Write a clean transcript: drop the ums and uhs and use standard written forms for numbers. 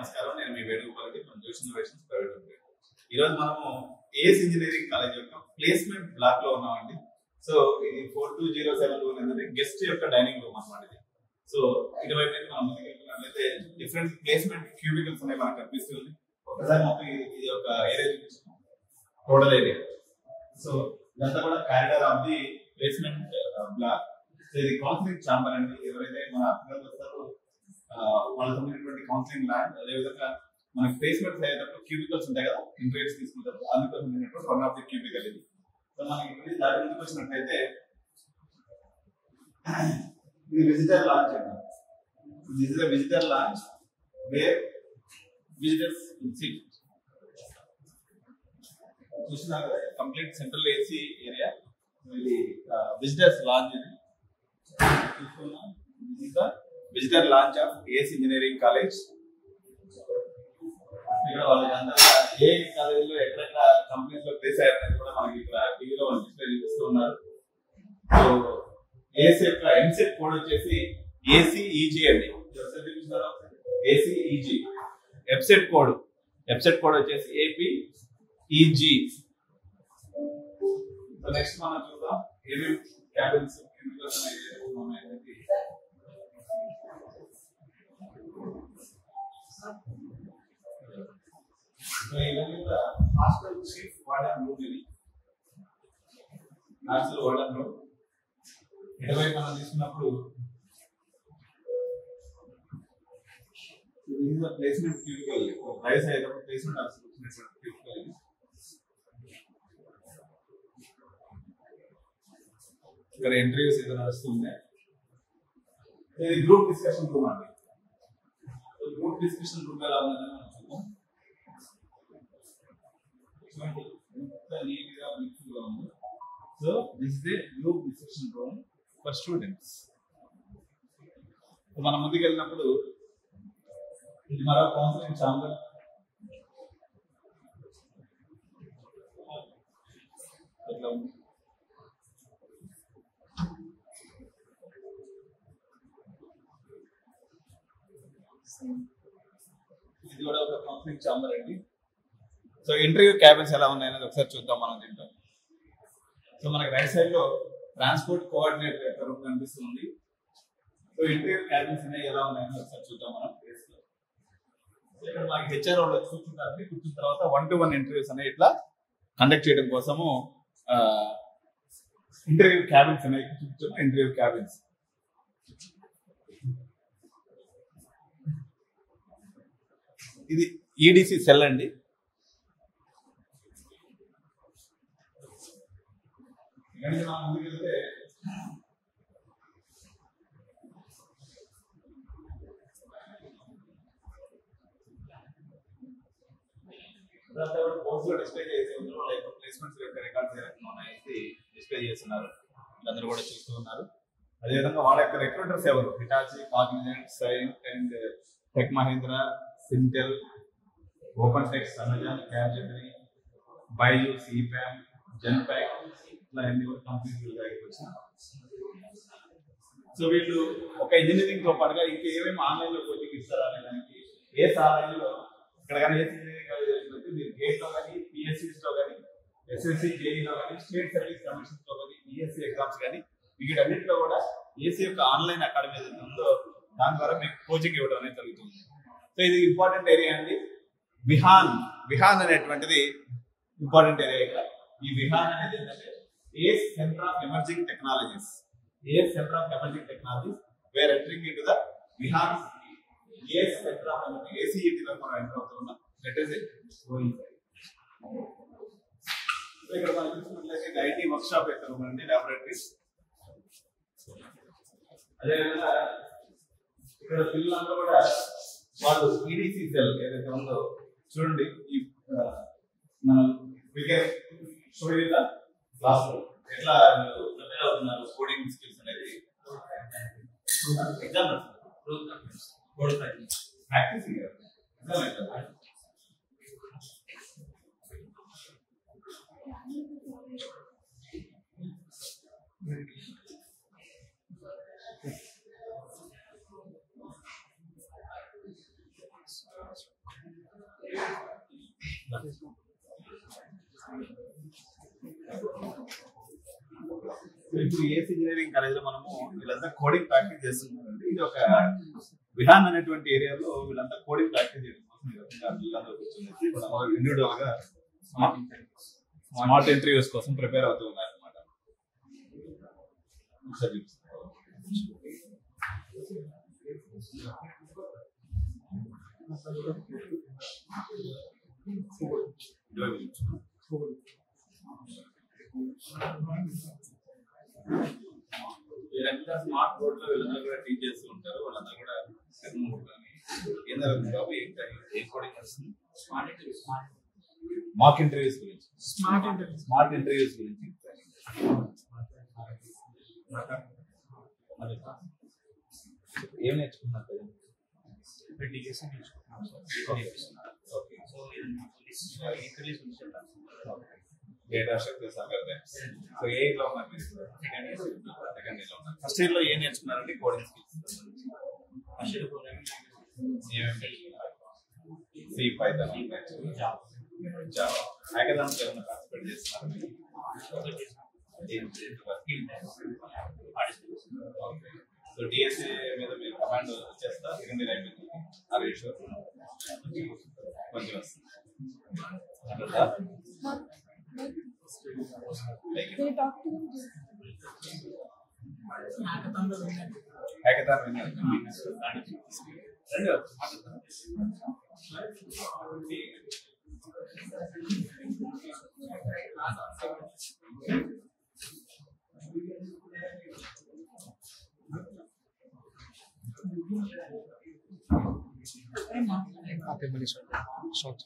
నమస్కారం. నేను మీ వేణుగోపాల్కి ఫ్రమ్ జోష్ ఇన్నోవేషన్స్ ప్రైవేట్ లిమిటెడ్. ఈ రోజు మనము ఏఎస్ ఇంజనీరింగ్ కాలేజ్ యొక్క ప్లేస్మెంట్ బ్లాక్ లో ఉన్నామండి. సో ఇది 4207 రూమ్ ఏంటంటే గెస్ట్ యొక్క డైనింగ్ రూమ్ అన్నమాట ఇది. సో ఇటువైపు అయితే మనం ముందుకు వెళ్ళినట్లయితే డిఫరెంట్ ప్లేస్మెంట్ క్యూబికల్స్ అనేవి మనకు కనిపిస్తుంది. ఒకసారి మొత్తం ఇది ఒక ఏరియా చూపిస్తున్నాం, టోటల్ ఏరియా. సో ఇదంతా కూడా corridor of the placement block. So ఇది కౌన్సిలింగ్ ఛాంబర్ అండి. ఎవరైతే మన అభ్యర్థులు వస్తారో వాళ్ళకి సంబంధించినటువంటి కౌన్సిలింగ్ ల్యాండ్, అదేవిధంగా మనకి ప్లేస్మెంట్స్ అయ్యేటప్పుడు క్యూబికల్స్ ఉంటాయి కదా, ఇంటర్వ్యూస్ తీసుకుంటారు, అందుకు సంబంధించినటువంటి వన్ ఆఫ్ ది క్యూబికల్ ఇది. సో మనకి దాని ముందుకు వచ్చినట్లయితే ఇది విజిటర్ లాంచ్ అండి. This is the visitor lounge where visitors will sit. చూస్తున్నారు కదా, కంప్లీట్ సెంట్రల్ ఏసీ ఏరియా. ఇది విజిటర్స్ లాంచ్ ఇది. చూస్తున్నాం, this is the visitor lounge of AS engineering college. ఇక్కడ వాళ్ళకి అందరూ ఏ కాలేజ్ లో ఎక్కడెక్కడ కంపెనీస్ లో ప్లేస్ అయ్యారనేది కూడా మనకి ఇక్కడ టీవీలో డిస్ప్లే చేస్తూ ఉన్నారు. సో ఏఎస్ యొక్క ఎంసెట్ కోడ్ వచ్చేసి ఏసీఈజీ అండి. ఏసీఈజీ వెబ్సైట్ కోడ్ వచ్చేసి ఏపీఈజీ. సో నెక్స్ట్ మనం చూద్దాం ఏమేమి cabins hostel chief warden room ఇది. హాస్టల్ వార్డెన్ రూమ్ ఇటువైపు మనం తీసుకున్నప్పుడు ప్లేస్మెంట్ క్యూబికల్, రైస్ అయ్యేటప్పుడు ప్లేస్మెంట్ క్యూబికల్ ఇది. ఇక్కడ ఇంటర్వ్యూస్ ఏదో నడుస్తుంది. ఇది గ్రూప్ డిస్కషన్ రూమ్ అండి. గ్రూప్ డిస్కషన్ రూమ్ ఎలా ఉందని మనం చూద్దాం. So this is a group discussion room for students. మనం ముందుకు వెళ్ళినప్పుడు ఇది మరో కౌన్సిలింగ్ ఛాంబర్. ఎట్లా ఉంది? ఇది కూడా ఒక కౌన్సిలింగ్ ఛాంబర్ అండి. సో ఇంటర్వ్యూ క్యాబిన్స్ ఎలా ఉన్నాయనేది ఒకసారి చూద్దాం మనం దీంట్లో. సో మనకి రైట్ సైడ్ లో ట్రాన్స్పోర్ట్ కోఆర్డినేటర్ యొక్క రూమ్ కనిపిస్తుంది. సో ఇంటర్వ్యూ క్యాబిన్స్ అనేవి ఎలా ఉన్నాయని ఒకసారి చూద్దాం మనం. ఇక్కడ మనకి హెచ్ఆర్ వాళ్ళు కూర్చుంటారండి. కూర్చున్న తర్వాత 1-to-1 ఇంటర్వ్యూస్ అనేవి ఇట్లా కండక్ట్ చేయడం కోసము ఇంటర్వ్యూ క్యాబిన్స్ అనేవి చూపించాము. ఇంటర్వ్యూ క్యాబిన్స్ ఇది ఈడిసి సెల్ అండి. డిస్ప్లే చేసి ప్లేస్మెంట్స్ యొక్క రికార్డ్స్ డిస్ప్లే చేస్తున్నారు, అందరూ కూడా చూస్తూ ఉన్నారు. అదేవిధంగా వాళ్ళ యొక్క రిక్రూటర్స్ ఎవరు? Hitachi, Cognizant, Cyient and Tech Mahindra, Syntel, Open Text, Amazon, Capgemini, Byju's, EPAM, Genpact, ఇట్లా ఎన్ని కంపెనీస్ వచ్చినాయి. సో వీళ్ళు ఒక ఇంజనీరింగ్ తో పాటుగా ఇంకా ఏమేమి ఆన్లైన్ లో కోచింగ్ ఇస్తారా అనే దానికి ఏ స్థాయిలో ఇక్కడ కానీ ఏసీ ఇంజనీరింగ్ కాలేజ్ వచ్చినట్టు మీరు గేట్ లో కానీ, పిఎస్సీస్ లో కానీ, ఎస్ఎస్సి జేఈలో కానీ, స్టేట్ సర్వీస్ కమిషన్స్ లో కానీ, బిఎస్సీ ఎగ్జామ్స్ కానీ, వీటన్నిటిలో కూడా ఏసీ యొక్క ఆన్లైన్ అకాడమీ ఏదైతే ఉందో దాని ద్వారా మీకు కోచింగ్ ఇవ్వడం అనేది జరుగుతుంది. సో ఇది ఇంపార్టెంట్ ఏరియా అండి. విహాన్ అనేటువంటిది ఇంపార్టెంట్ ఏరియా. ఇక్కడ ఈ విహాన్ అనేది ఏంటంటే AS centre of emerging technologies. AS centre of emerging technologies we're entering into the Vihaan AS centre of emerging ACET లో మనం ఎంటర్ అవుతున్నాం. That is it. ఇక్కడ మనం చూసినట్లయితే ఐటీ వర్క్ షాప్ యొక్క రూమ్ అండి, ల్యాబొరేటరీస్. అదేవిధంగా ఇక్కడ పిల్లలందరూ కూడా వాళ్ళు ఈడిసి సెల్ ఏదైతే ఉందో చూడండి. ఈ మనం క్లాస్ లో ఎట్లా ప్రిపేర్ అవుతున్నారు, కోడింగ్ స్కిల్స్ అనేది ఎగ్జామ్ ప్రాక్టీస్ ఇప్పుడు ఏసీ ఇంజనీరింగ్ కాలేజ్ లో మనము వీళ్ళంతా కోడింగ్ ప్రాక్టీస్ చేస్తున్నారండి. ఇది ఒక విహాన్ అనేటువంటి ఏరియాలో వీళ్ళంతా కోడింగ్ ప్రాక్టీస్ చేయడం కోసం ఇండివిజువల్ గా స్మార్ట్ ఇంటర్వ్యూస్ కోసం ప్రిపేర్ అవుతూ ఉన్నారు అనమాట. వీళ్ళంతా స్మార్ట్ బోర్డ్ లో వీళ్ళందరూ కూడా టీచ్ చేస్తూ ఉంటారు. వాళ్ళందరూ కూడా మాక్ ఇంటర్వ్యూస్ గురించి స్మార్ట్ ఇంటర్వ్యూస్ గురించి ఏం నేర్చుకున్నారు? డేటా స్ట్రక్చర్స్ సో ఏ ఇయర్ లో ఉన్నారు మీరు? సెకండ్ ఇయర్ లో ఉన్నారు. ఫస్ట్ ఇయర్ లో ఏం నేర్చుకున్నారండి? Coding skills C, Python, Java. Hackathons ఏమైనా పార్టిసిపేట్ చేస్తున్నారు? సో డిఎస్ఏ మీద మీరు కమాండ్ చేస్తా సెకండ్ ఇయర్ అయిపోయింది. కొంచెం వస్తుంది. హ్యాకథాన్ విన్నారు? Happy Money Short.